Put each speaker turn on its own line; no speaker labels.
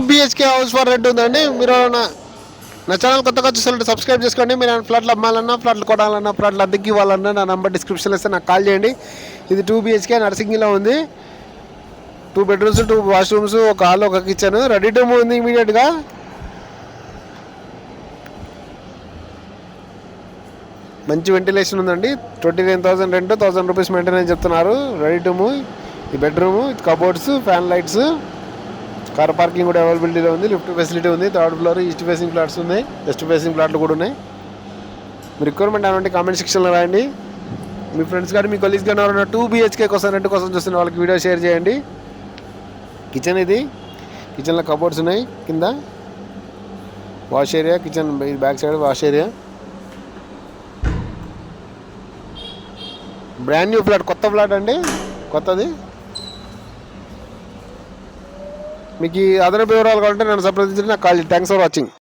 BHK house for rent ఉందండి. మీరు నా ఛానల్ కొత్తగా చూసారంటే సబ్స్క్రైబ్ చేసుకోండి. మీరు ఫ్లాట్లు అమ్మాలన్నా, ఫ్లాట్లు కొనాలన్నా, ఫ్లాట్లు అద్దెకి ఇవ్వాలన్నా నా నంబర్ డిస్క్రిప్షన్లో ఇస్తే నాకు కాల్ చేయండి. ఇది 2 BHK నర్సింగిలో ఉంది. 2 బెడ్రూమ్స్, 2 వాష్రూమ్స్, ఒక హాల్, ఒక కిచెన్. రెడీ టు మూవ్ ఉంది ఇమీడియట్గా. మంచి వెంటిలేషన్ ఉందండి. 29,000 రెంట్, 1,000 రూపీస్ మెయింటెనెన్స్ చెప్తున్నారు. Ready to move. ఈ bedroom, cupboards, fan lights, car parking కూడా అవైలబిలిటీలో ఉంది. లిఫ్ట్ ఫెసిలిటీ ఉంది. 3rd floor east facing flats ఉన్నాయి. వెస్ట్ ఫేసింగ్ ఫ్లాట్లు కూడా ఉన్నాయి. మీ రిక్వైర్మెంట్ అనేవి కామెంట్ సెక్షన్లో రాయండి. మీ ఫ్రెండ్స్ కానీ మీ కొలీగ్స్ కానీ ఎవరైనా 2 BHK కోసం రెంట్ కోసం చూస్తున్న వాళ్ళకి వీడియో షేర్ చేయండి. కిచెన్ ఇది. కిచెన్లో కబోర్డ్స్ ఉన్నాయి. కింద wash area, kitchen back side wash area. Brand new flat, కొత్త ఫ్లాట్ అండి, కొత్తది. మీకు ఈ అదనపు వివరాలు కావాలంటే నన్ను సంప్రదించండి. నాకు కాల్ చేయండి. Thanks for watching.